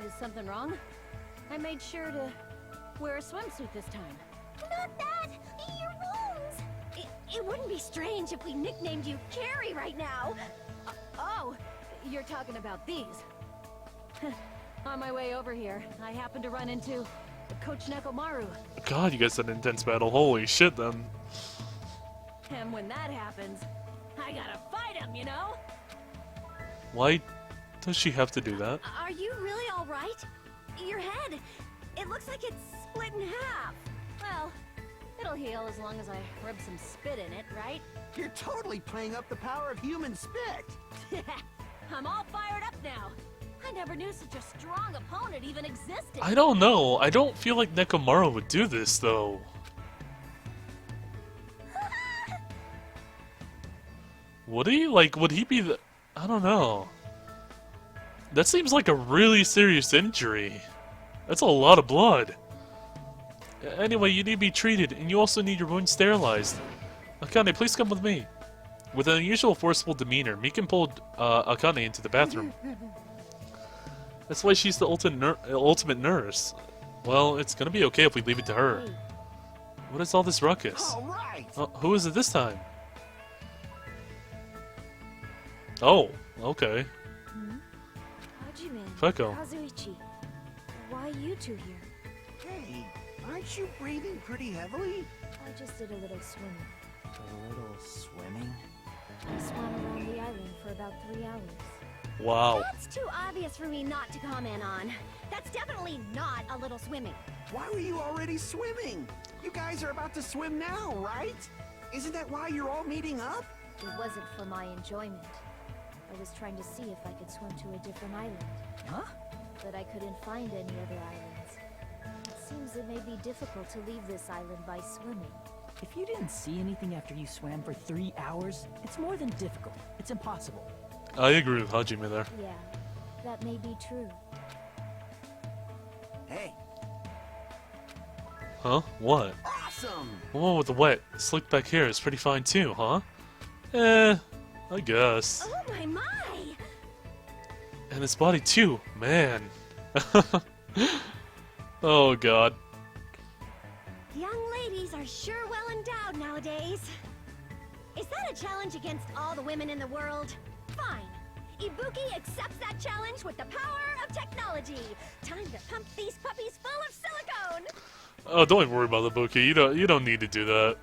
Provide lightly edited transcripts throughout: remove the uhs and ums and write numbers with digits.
Is something wrong? I made sure to wear a swimsuit this time. Not that! Your wounds! It wouldn't be strange if we nicknamed you Carrie right now. Oh, you're talking about these. On my way over here, I happened to run into Coach Nekomaru. God, you guys had an intense battle. Holy shit, then. And when that happens, I gotta fight him, you know? Why does she have to do that? Are you really all right? Your head, it looks like it's split in half. Well, it'll heal as long as I rub some spit in it, right? You're totally playing up the power of human spit. I'm all fired up now. I never knew such a strong opponent even existed. I don't know. I don't feel like Nekomaru would do this, though. Would he? Like, would he be the... I don't know. That seems like a really serious injury. That's a lot of blood. Anyway, you need to be treated, and you also need your wound sterilized. Akane, please come with me. With an unusual forceful demeanor, Mikan pulled Akane into the bathroom. That's why she's the ultimate nurse. Well, it's gonna be okay if we leave it to her. What is all this ruckus? All right. Who is it this time? Oh, okay. Hajime, Feko. Kazuichi, why you two here? Hey, aren't you breathing pretty heavily? I just did a little swimming. A little swimming? I swam around the island for about 3 hours. Wow. That's too obvious for me not to comment on. That's definitely not a little swimming. Why were you already swimming? You guys are about to swim now, right? Isn't that why you're all meeting up? It wasn't for my enjoyment. I was trying to see if I could swim to a different island. Huh? But I couldn't find any other islands. It seems it may be difficult to leave this island by swimming. If you didn't see anything after you swam for 3 hours, it's more than difficult. It's impossible. I agree with Hajime there. Yeah, that may be true. Hey, Huh? What? awesome! The one with the wet, slicked back hair is pretty fine too, huh? I guess. Oh my! And his body too, man. Oh god. Young ladies are sure well endowed nowadays. Is that a challenge against all the women in the world? Fine. Ibuki accepts that challenge with the power of technology. Time to pump these puppies full of silicone. Oh, don't even worry about the bouquet. You don't need to do that.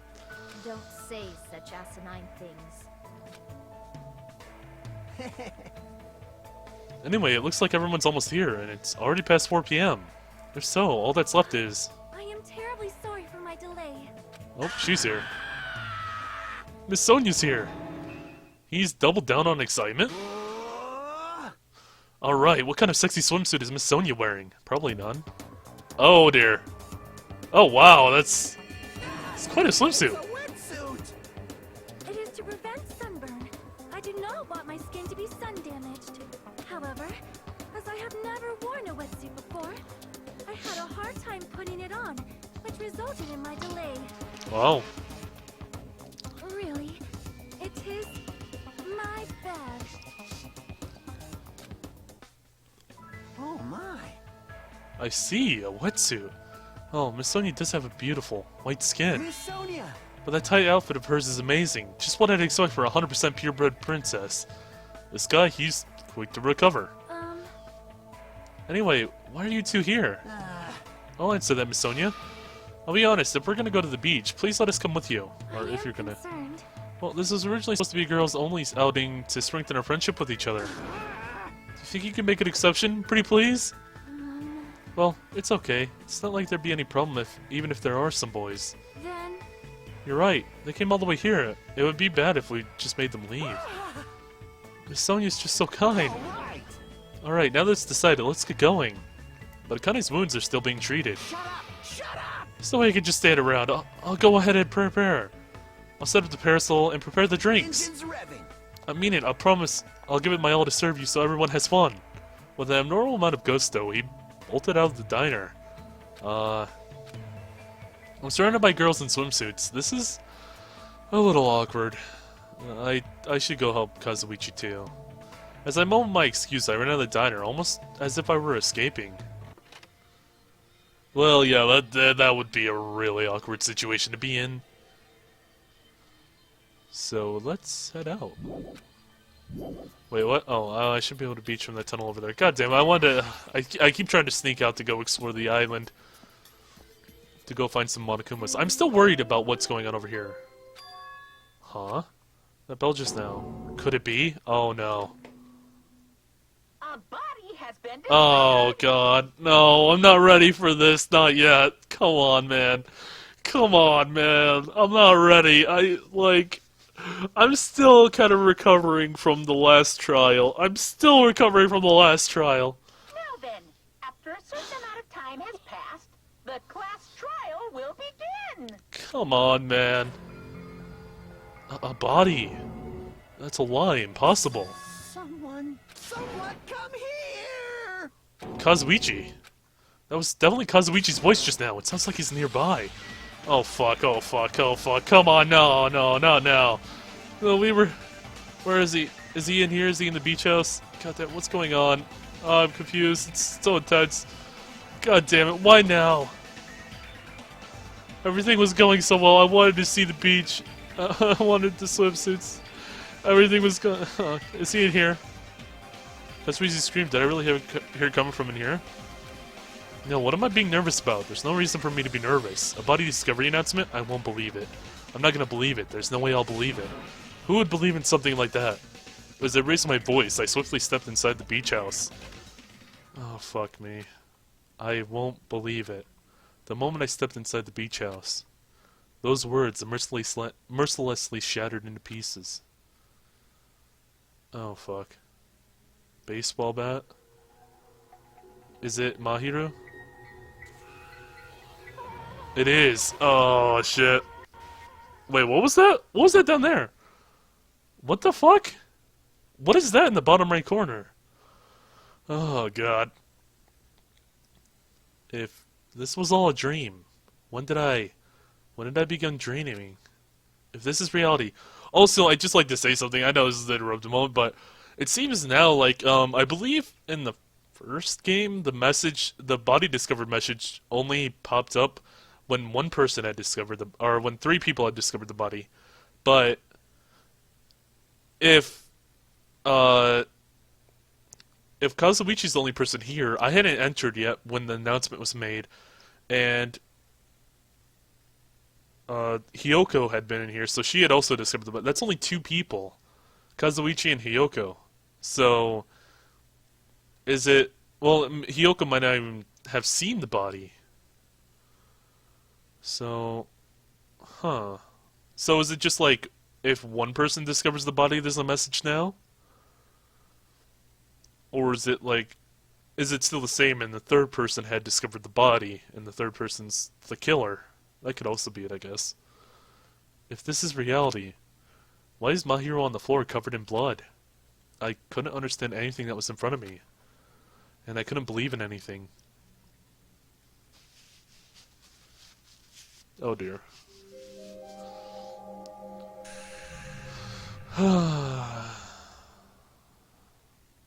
Don't say such asinine things. Anyway, it looks like everyone's almost here, and it's already past 4 p.m. If so, all that's left is... I am terribly sorry for my delay. Oh, she's here. Miss Sonia's here. He's doubled down on excitement. Alright, what kind of sexy swimsuit is Miss Sonia wearing? Probably none. Oh dear. Oh wow, it's quite a swimsuit. It's a wetsuit! It is to prevent sunburn. I do not want my skin to be sun damaged. However, as I have never worn a wetsuit before, I had a hard time putting it on, which resulted in my delay. Wow. Really, it is my bad. Oh my. I see, a wetsuit. Oh, Miss Sonia does have a beautiful white skin. Miss Sonia! But that tight outfit of hers is amazing. Just what I'd expect for a 100% purebred princess. This guy, he's quick to recover. Anyway, why are you two here? I'll answer that, Miss Sonia. I'll be honest, if we're gonna go to the beach, please let us come with you. Or if you're gonna... Concerned. Well, this was originally supposed to be a girls-only outing to strengthen our friendship with each other. Do you think you can make an exception, pretty please? Well, it's okay. It's not like there'd be any problem even if there are some boys. Then, You're right. They came all the way here. It would be bad if we just made them leave. Miss Sonia's just so kind. Alright! Alright, now that it's decided, let's get going. But Akane's wounds are still being treated. Shut up! Shut up! There's no way I can just stand around. I'll go ahead and prepare. I'll set up the parasol and prepare the drinks. Engines revving! I mean it, I promise. I'll give it my all to serve you so everyone has fun. With an abnormal amount of gusto, he bolted out of the diner. I'm surrounded by girls in swimsuits. This is a little awkward. I should go help Kazuichi too. As I mumbled my excuse, I ran out of the diner, almost as if I were escaping. Well, yeah, that would be a really awkward situation to be in. So, let's head out. Wait, what? Oh, I should be able to beach from that tunnel over there. God damn it, I wanted to... I keep trying to sneak out to go explore the island. To go find some Monokumas. I'm still worried about what's going on over here. Huh? That bell just now. Could it be? Oh, no. A body has been discovered. Oh, God. No, I'm not ready for this. Not yet. Come on, man. Come on, man. I'm not ready. I'm still kind of recovering from the last trial. Now then, after a certain amount of time has passed, the class trial will begin. Come on, man. A body. That's a lie. Impossible. Someone come here! Kazuichi. That was definitely Kazuichi's voice just now. It sounds like he's nearby. Oh fuck, oh fuck, oh fuck. Come on, no, not now. No, where is he? Is he in here? Is he in the beach house? God damn, what's going on? Oh, I'm confused. It's so intense. God damn it, why now? Everything was going so well. I wanted to see the beach. I wanted the swimsuits. Everything was going... is he in here? That's where he screamed. Did I really hear it coming from in here? No, what am I being nervous about? There's no reason for me to be nervous. A body discovery announcement? I won't believe it. I'm not gonna believe it. There's no way I'll believe it. Who would believe in something like that? As I raised my voice, I swiftly stepped inside the beach house. Oh, fuck me. I won't believe it. The moment I stepped inside the beach house, those words mercilessly shattered into pieces. Oh, fuck. Baseball bat? Is it Mahiro? It is. Oh, shit. Wait, what was that? What was that down there? What the fuck? What is that in the bottom right corner? Oh, God. If this was all a dream, when did I begin dreaming? If this is reality... Also, I'd just like to say something. I know this is an interrupted moment, but it seems now like, I believe in the first game, the body discovered message only popped up when one person had discovered or when 3 people had discovered the body. But if Kazuichi's the only person here, I hadn't entered yet when the announcement was made, and Hiyoko had been in here, so she had also discovered the body. That's only 2 people, Kazuichi and Hiyoko. So, is it... Well, Hiyoko might not even have seen the body. So... Huh. So is it just like, if one person discovers the body, there's a message now? Or is it like... Is it still the same and the third person had discovered the body, and the third person's the killer? That could also be it, I guess. If this is reality, why is Mahiro on the floor covered in blood? I couldn't understand anything that was in front of me. And I couldn't believe in anything. Oh dear. I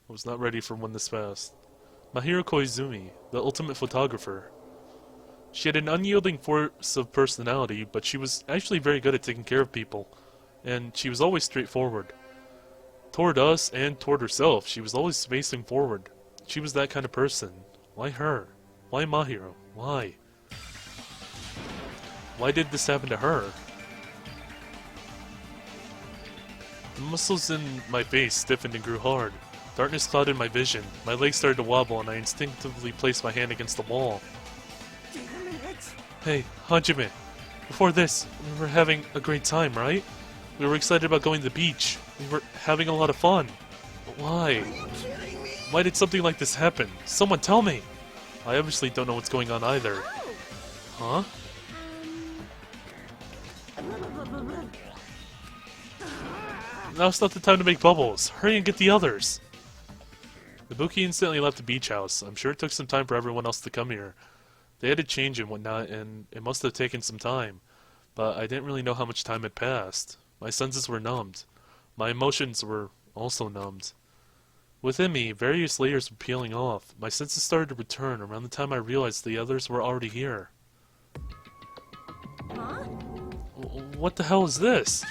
was not ready for when this passed. Mahiro Koizumi, the ultimate photographer. She had an unyielding force of personality, but she was actually very good at taking care of people. And she was always straightforward. Toward us and toward herself, she was always facing forward. She was that kind of person. Why her? Why Mahiro? Why? Why did this happen to her? The muscles in my face stiffened and grew hard. Darkness clouded my vision. My legs started to wobble, and I instinctively placed my hand against the wall. Damn it! Hey, Hajime. Before this, we were having a great time, right? We were excited about going to the beach. We were having a lot of fun. But why? Are you kidding me? Why did something like this happen? Someone tell me! I obviously don't know what's going on either. Huh? Now's not the time to make bubbles. Hurry and get the others. Ibuki instantly left the beach house. I'm sure it took some time for everyone else to come here. They had to change and whatnot, and it must have taken some time. But I didn't really know how much time had passed. My senses were numbed. My emotions were also numbed. Within me, various layers were peeling off. My senses started to return around the time I realized the others were already here. Huh? What the hell is this?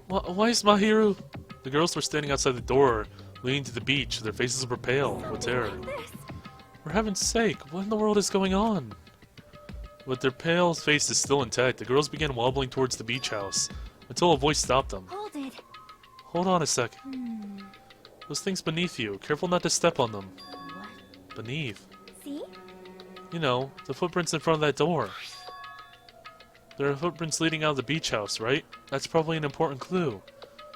Why is Mahiru? The girls were standing outside the door, leaning to the beach. Their faces were pale with terror. For heaven's sake, what in the world is going on? With their pale faces still intact, the girls began wobbling towards the beach house, until a voice stopped them. Hold it. Hold on a second. Those things beneath you, careful not to step on them. What? Beneath. See? You know, the footprints in front of that door. There are footprints leading out of the beach house, right? That's probably an important clue.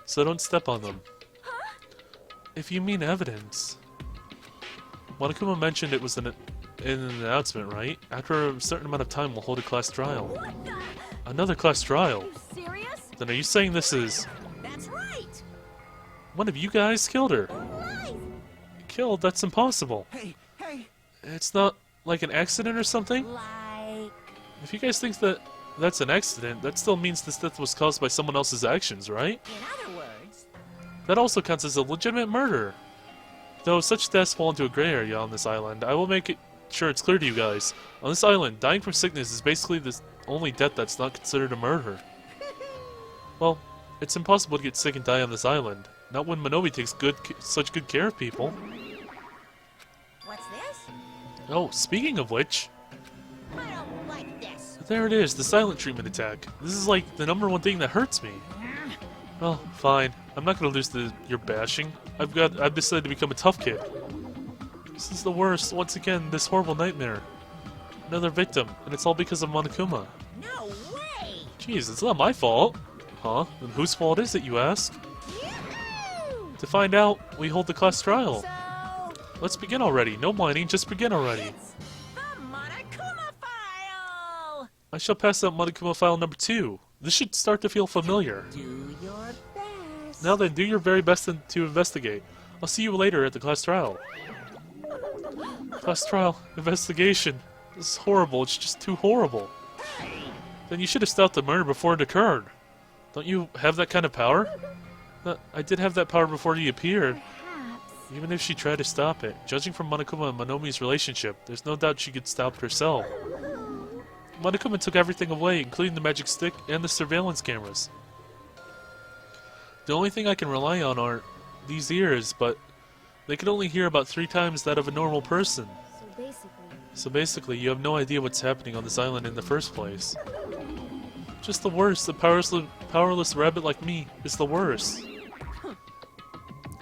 So don't step on them. Huh? If you mean evidence... Monokuma mentioned it was in an announcement, right? After a certain amount of time, we'll hold a class trial. What the? Another class trial? Are you serious? Then are you saying this is... That's right. One of you guys killed her? Lies. Killed? That's impossible. Hey, hey! It's not like an accident or something? Like. If you guys think that that's an accident, that still means this death was caused by someone else's actions, right? In other words. That also counts as a legitimate murder. Though such deaths fall into a gray area on this island, I will make it sure it's clear to you guys. On this island, dying from sickness is basically the only death that's not considered a murder. Well, it's impossible to get sick and die on this island. Not when Minobi takes such good care of people. What's this? Oh, speaking of which, I don't like this. there it is, the silent treatment attack. This is like the #1 thing that hurts me. Well, fine. I'm not gonna lose to your bashing. I've decided to become a tough kid. This is the worst. Once again, this horrible nightmare. Another victim, and it's all because of Monokuma. No way. Jeez, it's not my fault. Huh? Then whose fault is it, you ask? Yoo-hoo! To find out, we hold the class trial. So Let's begin already. No whining, just begin already. it's the Monokuma file. I shall pass out Monokuma file number 2. This should start to feel familiar. Do your best. Now then, do your very best to investigate. I'll see you later at the class trial. Class trial. Investigation. This is horrible. It's just too horrible. Then you should have stopped the murder before it occurred. Don't you have that kind of power? I did have that power before he appeared. Perhaps. Even if she tried to stop it. Judging from Monokuma and Monomi's relationship, there's no doubt she could stop it herself. Monokuma took everything away, including the magic stick and the surveillance cameras. The only thing I can rely on are these ears, but they can only hear about 3 times that of a normal person. So basically, you have no idea what's happening on this island in the first place. Just the worst. The powerless rabbit like me is the worst.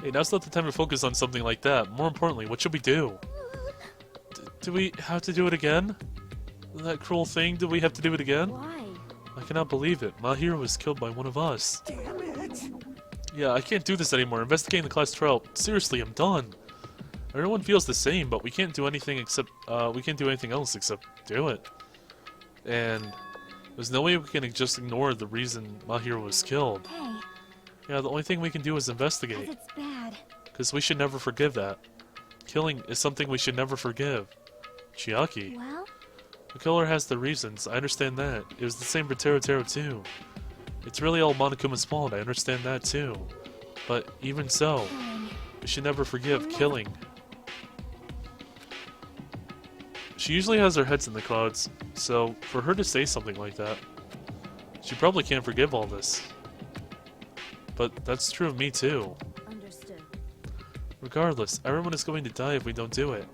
Hey, now's not the time to focus on something like that. More importantly, what should we do? Do we have to do it again? That cruel thing, do we have to do it again? Why? I cannot believe it. Mahiro was killed by one of us. Damn it! Yeah, I can't do this anymore. Investigating the class trial. Seriously, I'm done. Everyone feels the same, but we can't do anything except, we can't do anything else except do it. And there's no way we can just ignore the reason Mahiro was killed. Hey, Yeah, the only thing we can do is investigate. it's bad. Because we should never forgive that. Killing is something we should never forgive. Chiaki. Well, The killer has the reasons, I understand that. It was the same for Tero too. It's really all Monokuma's fault, I understand that too. But even so, fine. we should never forgive killing. She usually has her heads in the clouds, so for her to say something like that, she probably can't forgive all this. But that's true of me too. Understood. Regardless, everyone is going to die if we don't do it.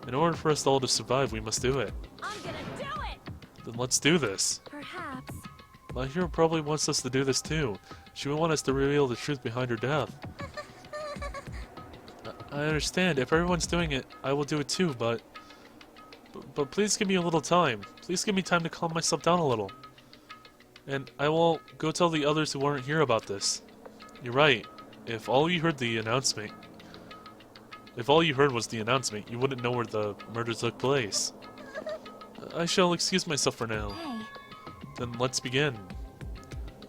In order for us all to survive, we must do it. I'm gonna do it. Then let's do this. Perhaps. My hero probably wants us to do this too. She would want us to reveal the truth behind her death. I understand. If everyone's doing it, I will do it too, but please give me a little time. Please give me time to calm myself down a little. And I will go tell the others who aren't here about this. You're right. If all you heard was the announcement, you wouldn't know where the murder took place. I shall excuse myself for now. Hey, Then let's begin.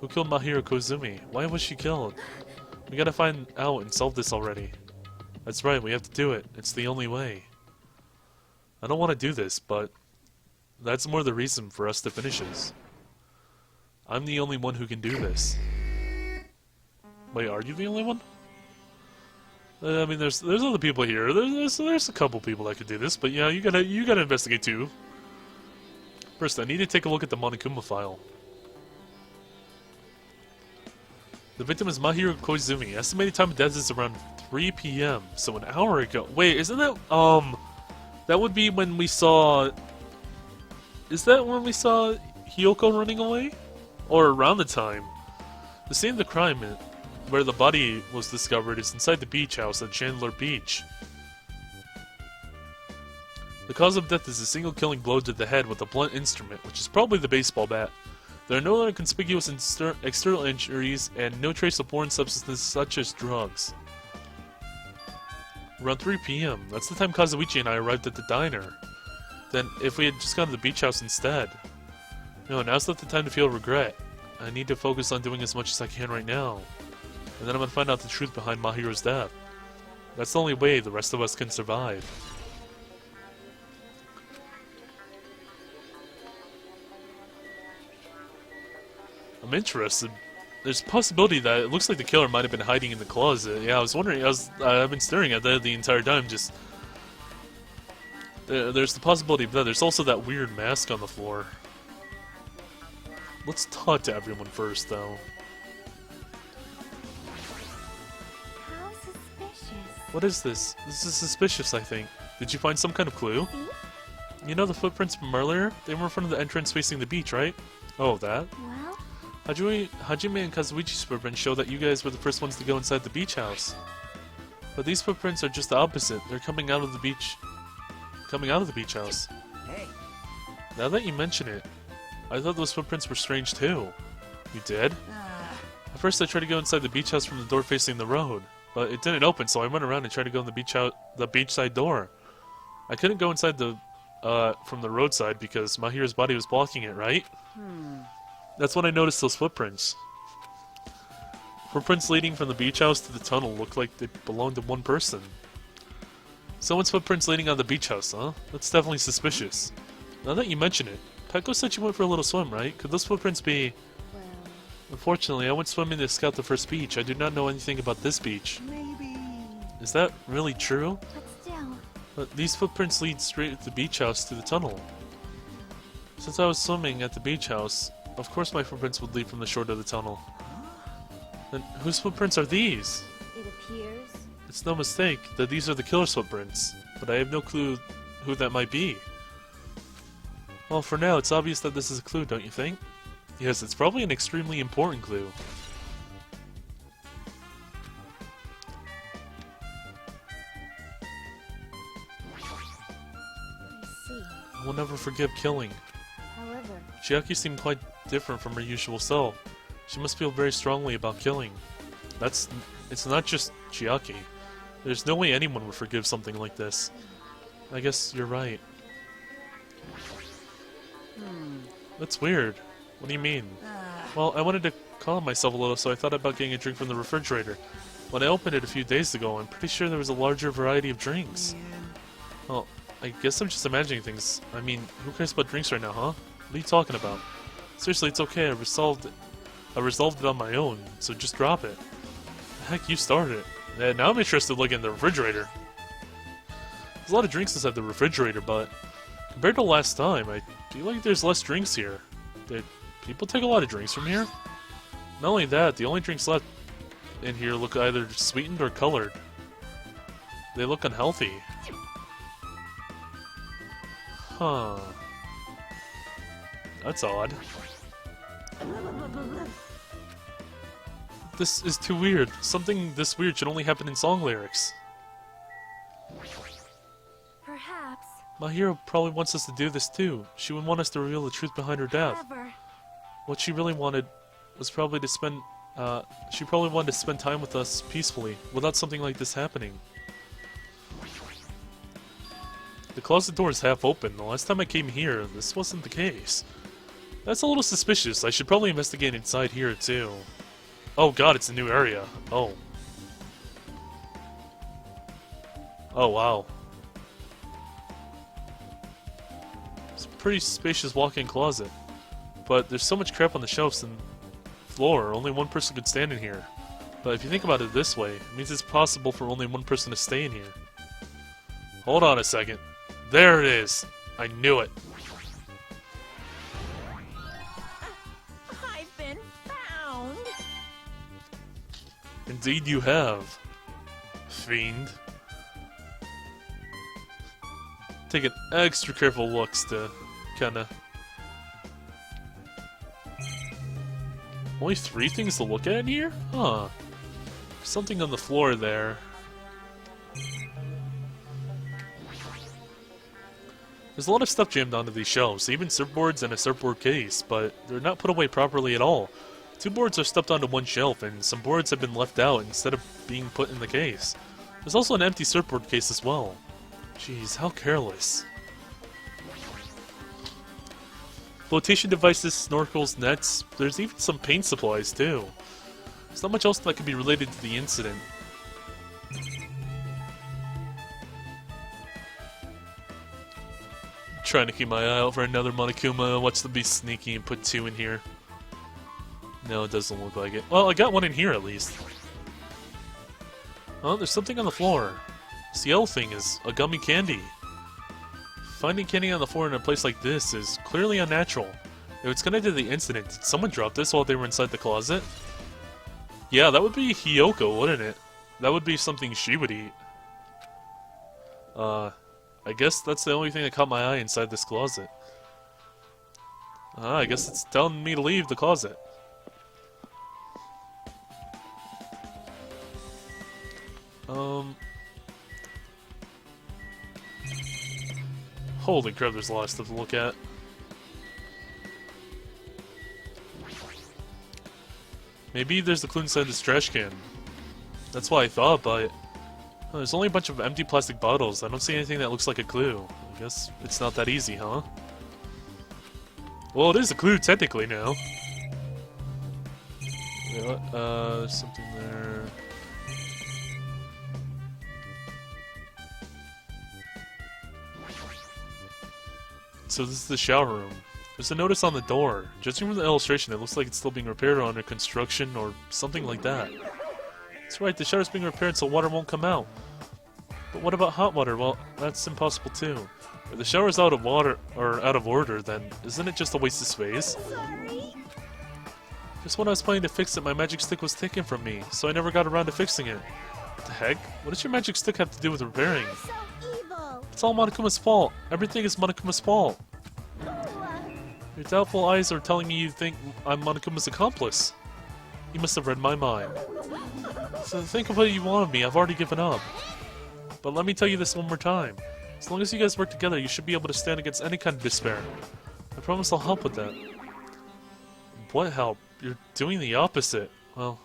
Who killed Mahiro Kozumi? Why was she killed? We gotta find out and solve this already. That's right, we have to do it. It's the only way. I don't want to do this, but that's more the reason for us to finish this. I'm the only one who can do this. Wait, are you the only one? I mean, there's other people here. There's a couple people that could do this, but yeah, you gotta investigate too. First, I need to take a look at the Monokuma file. The victim is Mahiro Koizumi. Estimated time of death is around 3 p.m. So an hour ago. Wait, isn't that that would be when we saw. Is that when we saw Hiyoko running away, or around the time? The scene of the crime, where the body was discovered, is inside the beach house at Chandler Beach. The cause of death is a single killing blow to the head with a blunt instrument, which is probably the baseball bat. There are no other conspicuous external injuries, and no trace of foreign substances such as drugs. Around 3 p.m. That's the time Kazuichi and I arrived at the diner. Then, if we had just gone to the beach house instead. No, now's not the time to feel regret. I need to focus on doing as much as I can right now. And then I'm gonna find out the truth behind Mahiro's death. That's the only way the rest of us can survive. I'm interested. There's a possibility that it looks like the killer might have been hiding in the closet. Yeah, I was wondering. I've been staring at that the entire time. Just there's the possibility of that. There's also that weird mask on the floor. Let's talk to everyone first, though. How suspicious. What is this? This is suspicious, I think. Did you find some kind of clue? See? You know the footprints from earlier? They were in front of the entrance facing the beach, right? Oh, that? Well, Hajime and Kazuichi's footprints show that you guys were the first ones to go inside the beach house. But these footprints are just the opposite. They're coming out of the beach. Coming out of the beach house. Hey, Now that you mention it, I thought those footprints were strange too. You did? At first I tried to go inside the beach house from the door facing the road, but it didn't open, so I went around and tried to go in the beachside door. I couldn't go inside the from the roadside because Mahiro's body was blocking it, right? That's when I noticed those footprints. Footprints leading from the beach house to the tunnel looked like they belonged to one person. Someone's footprints leading on the beach house, huh? That's definitely suspicious. Now that you mention it, Peko said you went for a little swim, right? Could those footprints be... Well, Unfortunately, I went swimming to scout the first beach. I do not know anything about this beach. maybe. Is that really true? but still. But these footprints lead straight to the beach house to the tunnel. Since I was swimming at the beach house, of course my footprints would lead from the shore to the tunnel. Then whose footprints are these? it appears. It's no mistake that these are the killer's footprints, but I have no clue who that might be. Well, for now, it's obvious that this is a clue, don't you think? Yes, it's probably an extremely important clue. I see. I will never forgive killing. However, Chiaki seemed quite different from her usual self. She must feel very strongly about killing. It's not just Chiaki. There's no way anyone would forgive something like this. I guess you're right. That's weird. What do you mean? Well, I wanted to calm myself a little, so I thought about getting a drink from the refrigerator. When I opened it a few days ago, I'm pretty sure there was a larger variety of drinks. Well, I guess I'm just imagining things. I mean, who cares about drinks right now, huh? What are you talking about? Seriously, it's okay. I resolved it on my own, so just drop it. Heck, you started it. Yeah, now I'm interested in looking in the refrigerator. There's a lot of drinks inside the refrigerator, but compared to last time, I feel like there's less drinks here. Did people take a lot of drinks from here? Not only that, the only drinks left in here look either sweetened or colored. They look unhealthy. Huh. That's odd. This is too weird. Something this weird should only happen in song lyrics. Perhaps. Mahiro probably wants us to do this too. She would want us to reveal the truth behind her death. However, What she really wanted was probably to spend, she probably wanted to spend time with us peacefully, without something like this happening. The closet door is half open. The last time I came here, this wasn't the case. That's a little suspicious. I should probably investigate inside here too. Oh god, it's a new area. Oh. Oh wow. It's a pretty spacious walk-in closet. But there's so much crap on the shelves and floor, only one person could stand in here. But if you think about it this way, it means it's possible for only one person to stay in here. Hold on a second. There it is! I knew it! I've been found. Indeed you have. Fiend. Taking extra careful looks to kinda... Only 3 things to look at in here? Huh. Something on the floor there. There's a lot of stuff jammed onto these shelves, even surfboards and a surfboard case, but they're not put away properly at all. 2 boards are stuffed onto one shelf, and some boards have been left out instead of being put in the case. There's also an empty surfboard case as well. Jeez, how careless. Flotation devices, snorkels, nets, there's even some paint supplies too. There's not much else that could be related to the incident. Trying to keep my eye out for another Monokuma. Watch them be sneaky and put 2 in here. No, it doesn't look like it. Well, I got 1 in here at least. Oh, there's something on the floor. This yellow thing is a gummy candy. Finding candy on the floor in a place like this is clearly unnatural. If it's connected to the incident, did someone drop this while they were inside the closet? Yeah, that would be Hiyoko, wouldn't it? That would be something she would eat. I guess that's the only thing that caught my eye inside this closet. I guess it's telling me to leave the closet. Holy crap, there's a lot of stuff to look at. Maybe there's a clue inside this trash can. That's what I thought, but... Oh, there's only a bunch of empty plastic bottles. I don't see anything that looks like a clue. I guess it's not that easy, huh? Well, it is a clue, technically, now. Wait, what? There's something there... So this is the shower room. There's a notice on the door. Judging from the illustration, it looks like it's still being repaired or under construction or something like that. That's right, the shower's being repaired so water won't come out. But what about hot water? Well, that's impossible too. If the shower's out of water or out of order, then isn't it just a waste of space? Sorry. Just when I was planning to fix it, my magic stick was taken from me, so I never got around to fixing it. What the heck? What does your magic stick have to do with repairing? So evil. It's all Monokuma's fault. Everything is Monokuma's fault. Your doubtful eyes are telling me you think I'm Monokuma's accomplice. You must have read my mind. So think of what you want of me, I've already given up. But let me tell you this one more time. As long as you guys work together, you should be able to stand against any kind of despair. I promise I'll help with that. What help? You're doing the opposite. Well,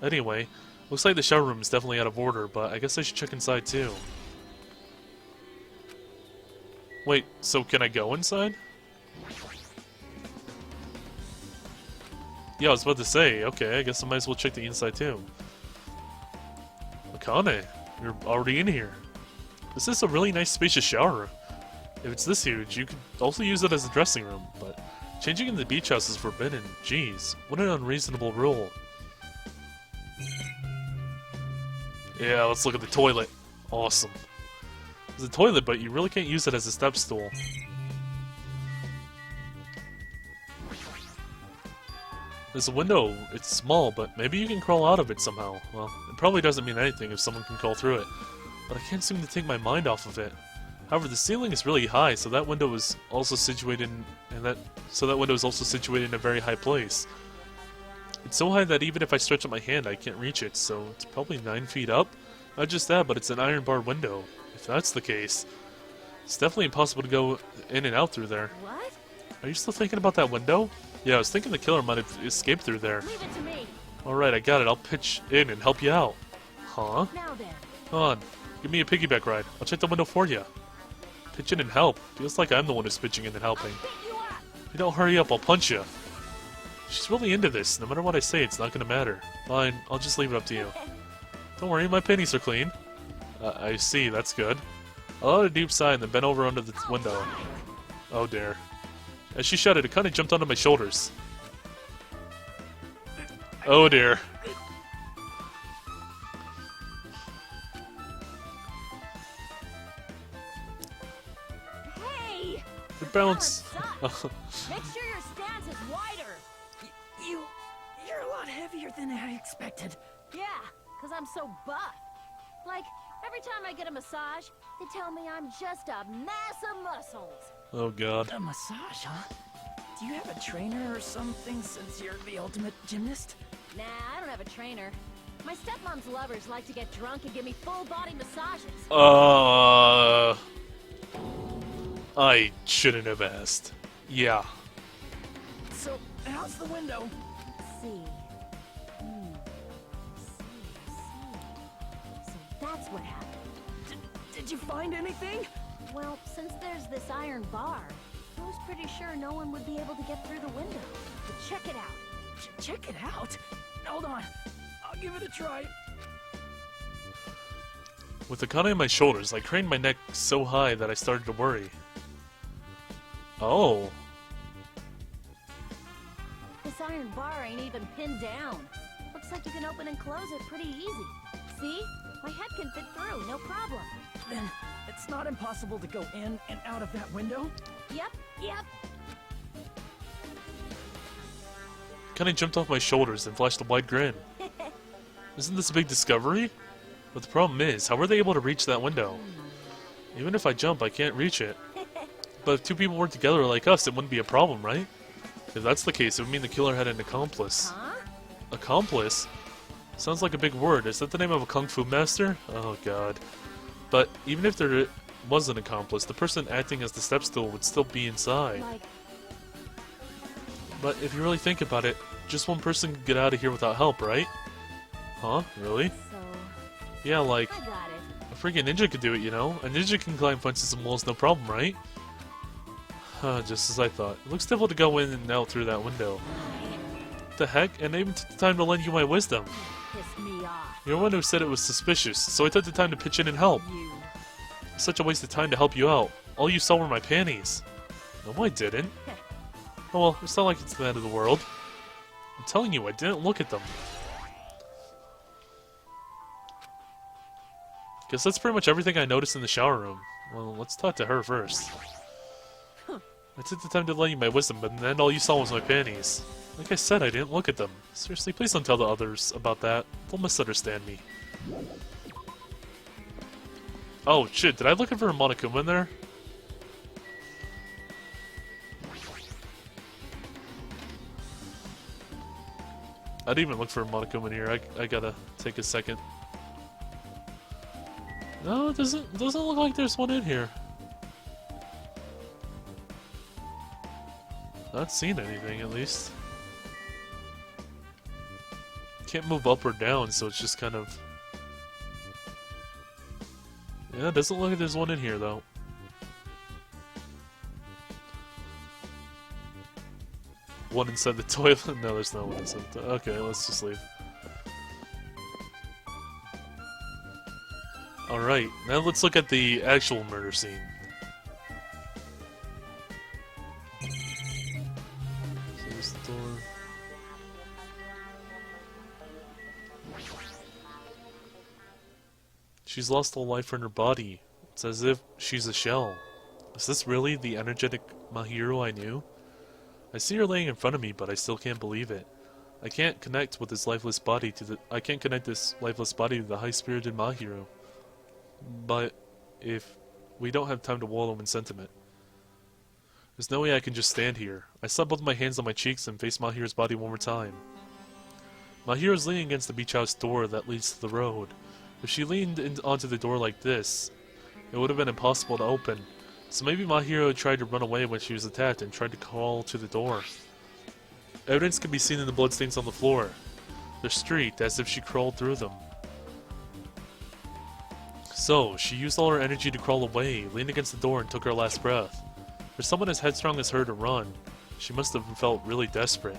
anyway, looks like the shower room is definitely out of order, but I guess I should check inside too. Wait, so can I go inside? Yeah, I was about to say, okay, I guess I might as well check the inside too. Akane, you're already in here. This is a really nice spacious shower room. If it's this huge, you could also use it as a dressing room, but changing in the beach house is forbidden. Jeez, what an unreasonable rule. Yeah, let's look at the toilet. Awesome. There's a toilet, but you really can't use it as a step stool. There's a window. It's small, but maybe you can crawl out of it somehow. Well, it probably doesn't mean anything if someone can crawl through it, but I can't seem to take my mind off of it. However, the ceiling is really high, so that window is also situated in a very high place. It's so high that even if I stretch out my hand, I can't reach it, so it's probably 9 feet up. Not just that, but it's an iron bar window. If that's the case, it's definitely impossible to go in and out through there. What? Are you still thinking about that window? Yeah, I was thinking the killer might have escaped through there. Leave it to me. Alright, I got it. I'll pitch in and help you out. Huh? Now then. Come on. Give me a piggyback ride. I'll check the window for you. Pitch in and help. Feels like I'm the one who's pitching in and helping. Pick you up. If you don't hurry up, I'll punch you. She's really into this. No matter what I say, it's not gonna matter. Fine, I'll just leave it up to you. Don't worry, my panties are clean. I see, that's good. I let a deep sigh and then bent over under the window. Oh dear. As she shut it kinda jumped onto my shoulders. Oh dear. It bounce. Make sure your stance is wider. You're a lot heavier than I expected. Yeah, because I'm so buff. Like, every time I get a massage, they tell me I'm just a mass of muscles. Oh god. A massage, huh? Do you have a trainer or something since you're the ultimate gymnast? Nah, I don't have a trainer. My stepmom's lovers like to get drunk and give me full-body massages. I shouldn't have asked. Yeah. So, how's the window? Let's see. So that's what happened. Did you find anything? Well, since there's this iron bar, I was pretty sure no one would be able to get through the window. But check it out. Check it out. Hold on. I'll give it a try. With the katana on my shoulders, I craned my neck so high that I started to worry. Oh. This iron bar ain't even pinned down. Looks like you can open and close it pretty easy. See? My head can fit through, no problem. Then, it's not impossible to go in and out of that window? Yep. Kinda jumped off my shoulders and flashed a wide grin. Isn't this a big discovery? But the problem is, how were they able to reach that window? Even if I jump, I can't reach it. But if two people work together like us, it wouldn't be a problem, right? If that's the case, it would mean the killer had an accomplice. Huh? Accomplice? Sounds like a big word. Is that the name of a kung fu master? Oh god. But even if there was an accomplice, the person acting as the step stool would still be inside. Like, But if you really think about it, just one person can get out of here without help, right? Huh? Really? so... Yeah, like, I got it. a freaking ninja could do it, you know? A ninja can climb fences and walls no problem, right? Just as I thought. It looks difficult to go in and out through that window. What the heck? And I even took the time to lend you my wisdom. Pissed me off. You're the one who said it was suspicious, so I took the time to pitch in and help. You. Such a waste of time to help you out. All you saw were my panties. No, I didn't. Oh well, it's not like it's the end of the world. I'm telling you, I didn't look at them. Guess that's pretty much everything I noticed in the shower room. Well, let's talk to her first. I took the time to lend you my wisdom, but then all you saw was my panties. Like I said, I didn't look at them. Seriously, please don't tell the others about that. They'll misunderstand me. Oh shit, did I look for a Monokuma in there? I didn't even look for a Monokuma in here. I gotta take a second. No, it doesn't look like there's one in here. Not seen anything, at least. Can't move up or down, so it's just kind of... Yeah, it doesn't look like there's one in here, though. One inside the toilet? No, there's no one inside the toilet. Okay, let's just leave. Alright, now let's look at the actual murder scene. So there's the door. She's lost all life in her body. It's as if she's a shell. Is this really the energetic Mahiro I knew? I see her laying in front of me, but I still can't believe it. I can't connect with this lifeless body to the high-spirited Mahiro. But if we don't have time to wallow in sentiment, there's no way I can just stand here. I slap both my hands on my cheeks and face Mahiro's body one more time. Mahiro's leaning against the beach house door that leads to the road. If she leaned onto the door like this, it would have been impossible to open. So maybe Mahiro tried to run away when she was attacked and tried to crawl to the door. Evidence can be seen in the bloodstains on the floor. They're streaked, as if she crawled through them. So, she used all her energy to crawl away, leaned against the door, and took her last breath. For someone as headstrong as her to run, she must have felt really desperate.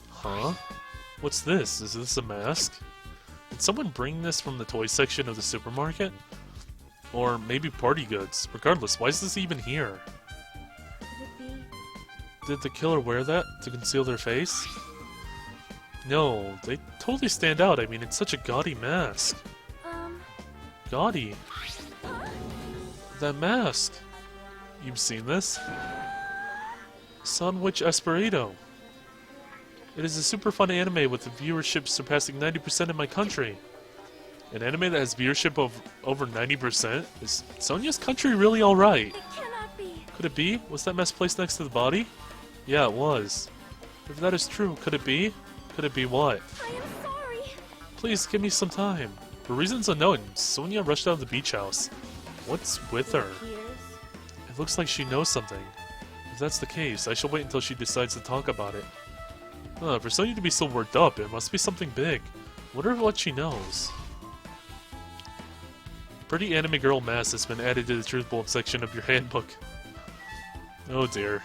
Huh? What's this? Is this a mask? Did someone bring this from the toy section of the supermarket? Or maybe party goods. Regardless, why is this even here? Could it be? Did the killer wear that to conceal their face? No, they totally stand out. I mean, it's such a gaudy mask. Gaudy. That mask. You've seen this? Sun Witch Esperito. It is a super fun anime with a viewership surpassing 90% in my country. An anime that has viewership of over 90%? Is Sonia's country really alright? It cannot be. Could it be? Was that mess placed next to the body? Yeah, it was. If that is true, could it be? Could it be what? I am sorry. Please, give me some time. For reasons unknown, Sonia rushed out of the beach house. What's with her? It looks like she knows something. If that's the case, I shall wait until she decides to talk about it. For Sonia to be so worked up, it must be something big. Wonder what she knows. Pretty anime girl mask has been added to the truth bulb section of your handbook. Oh dear.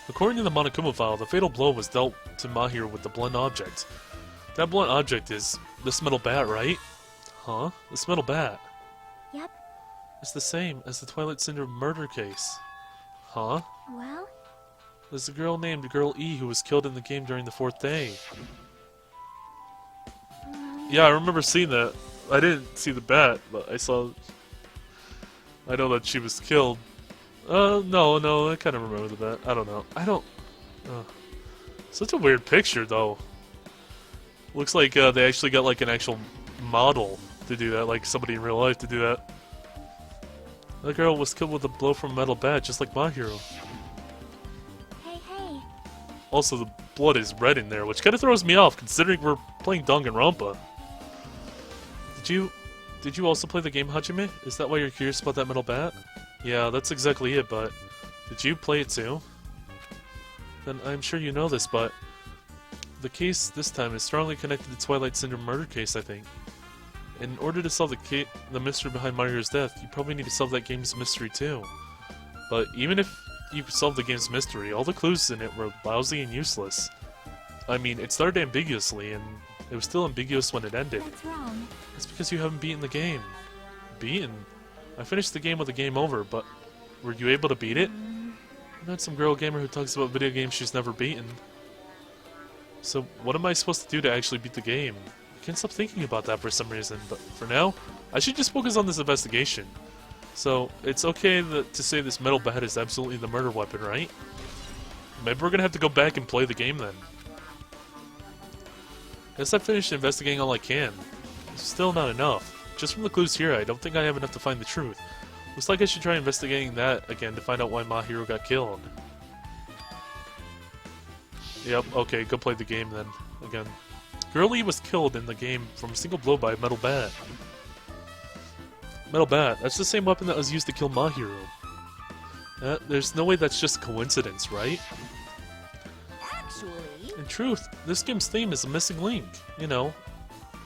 According to the Monokuma file, the fatal blow was dealt to Mahiro with the blunt object. That blunt object is this metal bat, right? Huh? This metal bat. Yep. It's the same as the Twilight Syndrome murder case. Huh? Well, There's a girl named Girl E who was killed in the game during the 4th day. Yeah, I remember seeing that. I didn't see the bat, but I saw... I know that she was killed. No, I kind of remember the bat. I don't know. Such a weird picture, though. Looks like they actually got like an actual model to do that, like somebody in real life to do that. The girl was killed with a blow from a metal bat, just like Mahiro. hey. Also, the blood is red in there, which kind of throws me off, considering we're playing Danganronpa. Did you also play the game, Hajime? Is that why you're curious about that metal bat? Yeah, that's exactly it, but... Did you play it too? Then I'm sure you know this, but... The case this time is strongly connected to Twilight Syndrome murder case, I think. In order to solve the mystery behind Mahiro's death, you probably need to solve that game's mystery too. But even if you solved the game's mystery, all the clues in it were lousy and useless. I mean, it started ambiguously, and it was still ambiguous when it ended. What's wrong? It's because you haven't beaten the game. Beaten? I finished the game with the game over, but were you able to beat it? I'm not some girl gamer who talks about video games she's never beaten. So what am I supposed to do to actually beat the game? I can't stop thinking about that for some reason, but for now, I should just focus on this investigation. So, it's okay to say this metal bat is absolutely the murder weapon, right? Maybe we're gonna have to go back and play the game then. Guess I finished investigating all I can. It's still not enough. Just from the clues here, I don't think I have enough to find the truth. Looks like I should try investigating that again to find out why Mahiro got killed. Yep, okay, go play the game then, again. Girl E was killed in the game from a single blow by a metal bat. Metal bat, that's the same weapon that was used to kill Mahiro. There's no way that's just a coincidence, right? Actually... In truth, this game's theme is a missing link, you know.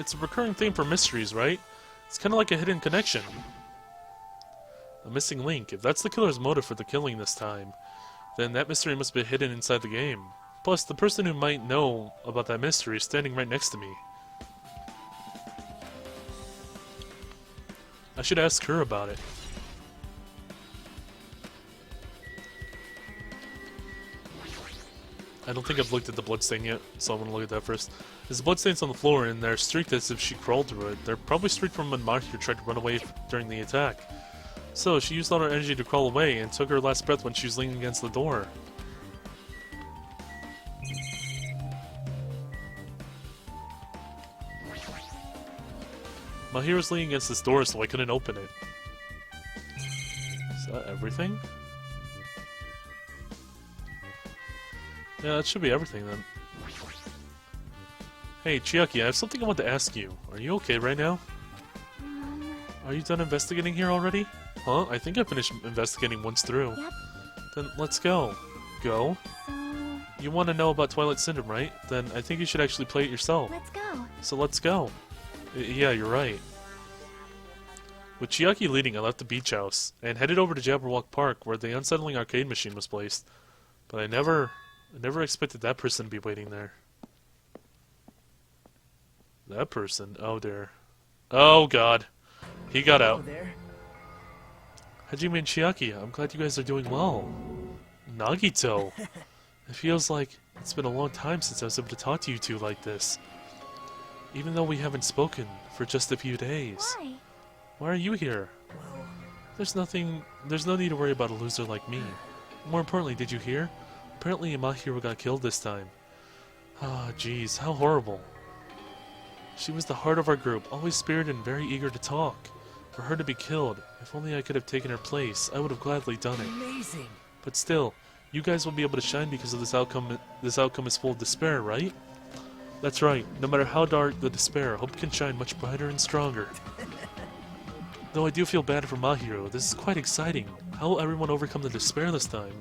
It's a recurring theme for mysteries, right? It's kind of like a hidden connection. A missing link. If that's the killer's motive for the killing this time, then that mystery must be hidden inside the game. Plus, the person who might know about that mystery is standing right next to me. I should ask her about it. I don't think I've looked at the bloodstain yet, so I'm gonna look at that first. There's bloodstains on the floor, and they're streaked as if she crawled through it. They're probably streaked from when Mahiro tried to run away during the attack. So, she used all her energy to crawl away, and took her last breath when she was leaning against the door. Mahiro's leaning against this door, so I couldn't open it. Is that everything? Yeah, that should be everything then. Hey, Chiaki, I have something I want to ask you. Are you okay right now? Are you done investigating here already? Huh? I think I finished investigating once through. Yep. Then let's go. Go? So... You want to know about Twilight Syndrome, right? Then I think you should actually play it yourself. let's go. So let's go. Yeah, you're right. With Chiaki leading, I left the beach house, and headed over to Jabberwock Park, where the unsettling arcade machine was placed. But I never expected that person to be waiting there. That person? Oh dear. Oh god. He got out. There. Hajime and Chiaki, I'm glad you guys are doing well. Nagito. It feels like it's been a long time since I was able to talk to you two like this. Even though we haven't spoken for just a few days. Why? Why are you here? There's no need to worry about a loser like me. More importantly, did you hear? Apparently Mahiro got killed this time. Ah, jeez, how horrible. She was the heart of our group, always spirited and very eager to talk. For her to be killed, if only I could have taken her place, I would have gladly done it. Amazing. But still, you guys will be able to shine because of this outcome. This outcome is full of despair, right? That's right. No matter how dark the despair, hope can shine much brighter and stronger. Though I do feel bad for Mahiro, this is quite exciting. How will everyone overcome the despair this time?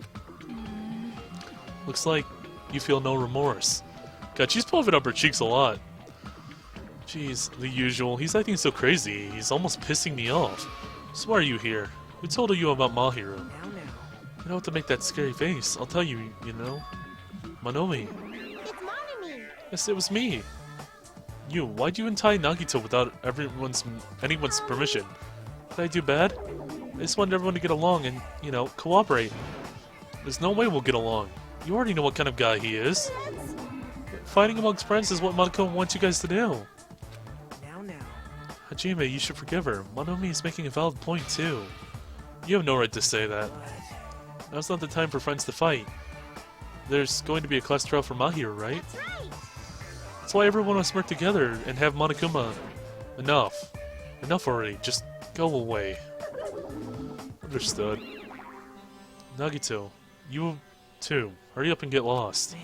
Looks like you feel no remorse. God, she's puffing up her cheeks a lot. Jeez, the usual. He's acting so crazy. He's almost pissing me off. So why are you here? Who told you about Mahiro? Now. You don't have to make that scary face. I'll tell you, you know. Manomi. It's Monami. Yes, it was me. You, why'd you untie Nagito without anyone's permission? Did I do bad? I just wanted everyone to get along and, you know, cooperate. There's no way we'll get along. You already know what kind of guy he is. Fighting amongst friends is what Monoko wants you guys to do. Now. Hajime, you should forgive her. Manomi is making a valid point, too. You have no right to say that. Now's not the time for friends to fight. There's going to be a class trial for Mahiro, right? That's right. That's why everyone must work together and have Monokuma. Enough. Enough already. Just go away. Understood. Nagito, you too. Hurry up and get lost. Man.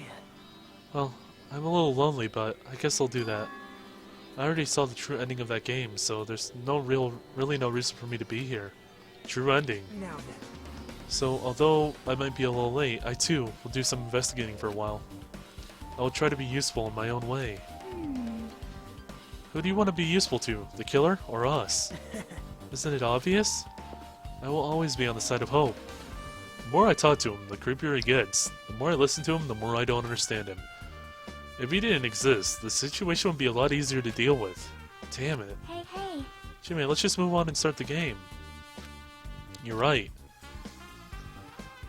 Well, I'm a little lonely, but I guess I'll do that. I already saw the true ending of that game, so there's really no reason for me to be here. True ending. Now then. So, although I might be a little late, I too will do some investigating for a while. I will try to be useful in my own way. Who do you want to be useful to? The killer or us? Isn't it obvious? I will always be on the side of hope. The more I talk to him, the creepier he gets. The more I listen to him, the more I don't understand him. If he didn't exist, the situation would be a lot easier to deal with. Damn it. Hey. Jimmy, let's just move on and start the game. You're right.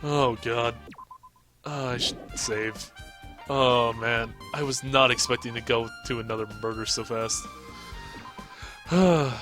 Oh god. I should save. Oh man, I was not expecting to go to another murder so fast. Man.